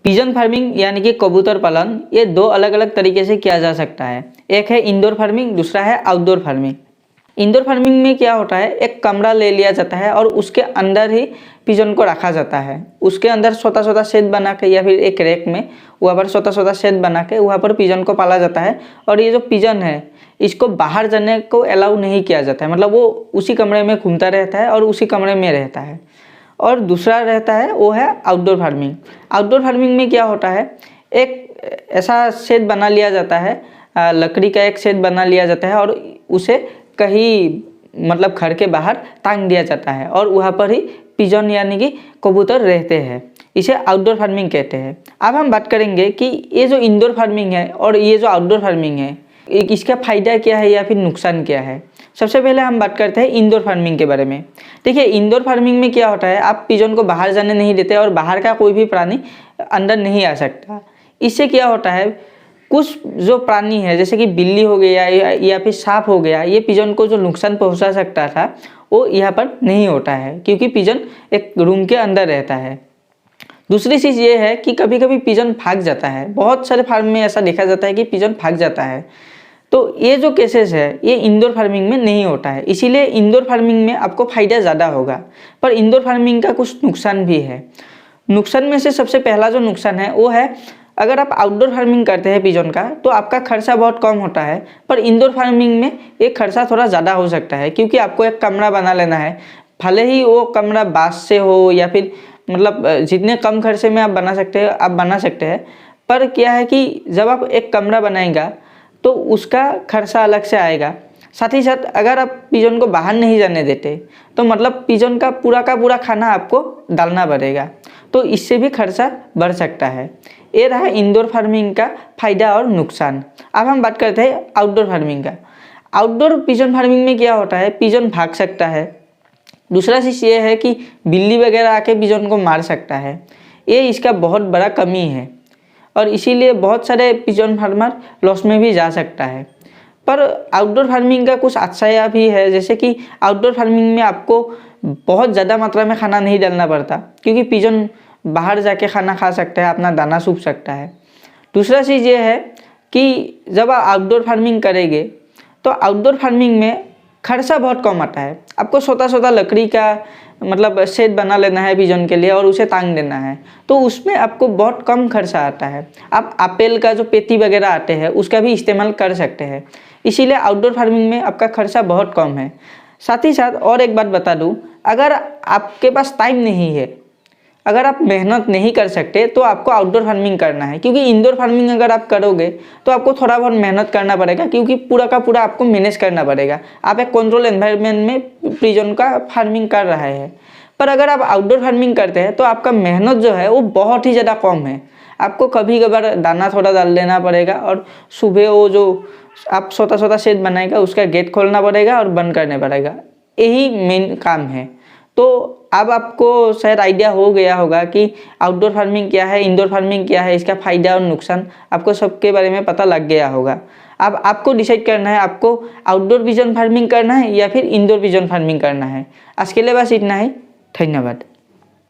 Pigeon farming यानी कि कबूतर पालन, ये दो अलग अलग तरीके से किया जा सकता है। एक है इंडोर फार्मिंग, दूसरा है आउटडोर फार्मिंग। इंडोर फार्मिंग में क्या होता है, एक कमरा ले लिया जाता है और उसके अंदर ही पिजन को रखा जाता है। उसके अंदर छोटा छोटा शेड बना के या फिर एक रैक में वहाँ पर छोटा छोटा शेड बना के वहाँ पर पिजन को पाला जाता है। और ये जो पिजन है इसको बाहर जाने को अलाउ नहीं किया जाता है, मतलब वो उसी कमरे में घूमता रहता है और उसी कमरे में रहता है। और दूसरा रहता है वो है आउटडोर फार्मिंग। आउटडोर फार्मिंग में क्या होता है, एक ऐसा शेड बना लिया जाता है, लकड़ी का एक शेड बना लिया जाता है और उसे कहीं मतलब घर के बाहर टांग दिया जाता है और वहाँ पर ही पिजन यानी कि कबूतर रहते हैं। इसे आउटडोर फार्मिंग कहते हैं। अब हम बात करेंगे कि ये जो इंडोर फार्मिंग है और ये जो आउटडोर फार्मिंग है, इसका फ़ायदा क्या है या फिर नुकसान क्या है। सबसे पहले हम बात करते हैं इंडोर फार्मिंग के बारे में। देखिए, इंडोर फार्मिंग में क्या होता है, आप पिजन को बाहर जाने नहीं देते और बाहर का कोई भी प्राणी अंदर नहीं आ सकता। इससे क्या होता है, कुछ जो प्राणी है जैसे कि बिल्ली हो गया या फिर सांप हो गया, ये पिजन को जो नुकसान पहुंचा सकता था वो यहाँ पर नहीं होता है क्योंकि पिजन एक रूम के अंदर रहता है। दूसरी चीज़ ये है कि कभी कभी पिजन भाग जाता है। बहुत सारे फार्म में ऐसा देखा जाता है कि पिजन भाग जाता है। तो ये जो केसेस है ये इंडोर फार्मिंग में नहीं होता है, इसीलिए इंडोर फार्मिंग में आपको फ़ायदा ज़्यादा होगा। पर इंडोर फार्मिंग का कुछ नुकसान भी है। नुकसान में से सबसे पहला जो नुकसान है वो है, अगर आप आउटडोर फार्मिंग करते हैं पिजन का तो आपका खर्चा बहुत कम होता है। पर इंडोर फार्मिंग में ये खर्चा थोड़ा ज़्यादा हो सकता है क्योंकि आपको एक कमरा बना लेना है। भले ही वो कमरा बांस से हो या फिर मतलब जितने कम खर्चे में आप बना सकते हैं आप बना सकते हैं। पर क्या है कि जब आप एक कमरा बनाएगा तो उसका खर्चा अलग से आएगा। साथ ही साथ अगर आप पिजन को बाहर नहीं जाने देते तो मतलब पिजन का पूरा खाना आपको डालना पड़ेगा, तो इससे भी खर्चा बढ़ सकता है। ये रहा इंडोर फार्मिंग का फ़ायदा और नुकसान। अब हम बात करते हैं आउटडोर फार्मिंग का। आउटडोर पिजन फार्मिंग में क्या होता है, पिजन भाग सकता है। दूसरा चीज़ ये है कि बिल्ली वगैरह आके पिजन को मार सकता है। ये इसका बहुत बड़ा कमी है और इसीलिए बहुत सारे पिजन फार्मर लॉस में भी जा सकता है। पर आउटडोर फार्मिंग का कुछ अच्छा भी है, जैसे कि आउटडोर फार्मिंग में आपको बहुत ज़्यादा मात्रा में खाना नहीं डालना पड़ता क्योंकि पिजन बाहर जाके खाना खा सकता है, अपना दाना सूख सकता है। दूसरा चीज़ ये है कि जब आप आउटडोर फार्मिंग करेंगे तो आउटडोर फार्मिंग में खर्चा बहुत कम आता है। आपको छोटा छोटा लकड़ी का मतलब शेड बना लेना है पिजन के लिए और उसे टांग देना है, तो उसमें आपको बहुत कम खर्चा आता है। आप एप्पल का जो पेटी वगैरह आते हैं उसका भी इस्तेमाल कर सकते हैं। इसीलिए आउटडोर फार्मिंग में आपका खर्चा बहुत कम है। साथ ही साथ और एक बात बता दूं, अगर आपके पास टाइम नहीं है, अगर आप मेहनत नहीं कर सकते तो आपको आउटडोर फार्मिंग करना है, क्योंकि इंडोर फार्मिंग अगर आप करोगे तो आपको थोड़ा बहुत मेहनत करना पड़ेगा क्योंकि पूरा का पूरा आपको मैनेज करना पड़ेगा। आप एक कंट्रोल एनवायरनमेंट में पिजन का फार्मिंग कर रहे हैं। पर अगर आप आउटडोर फार्मिंग करते हैं तो आपका मेहनत जो है वो बहुत ही ज़्यादा कम है। आपको कभी कभार दाना थोड़ा डाल देना पड़ेगा और सुबह वो जो आप छोटा छोटा शेड बनाएगा उसका गेट खोलना पड़ेगा और बंद करना पड़ेगा, यही मेन काम है। तो अब आपको शायद आइडिया हो गया होगा कि आउटडोर फार्मिंग क्या है, इंडोर फार्मिंग क्या है, इसका फ़ायदा और नुकसान आपको सबके बारे में पता लग गया होगा। अब आपको डिसाइड करना है आपको आउटडोर पिजन फार्मिंग करना है या फिर इंडोर पिजन फार्मिंग करना है। आज के लिए बस इतना ही। धन्यवाद।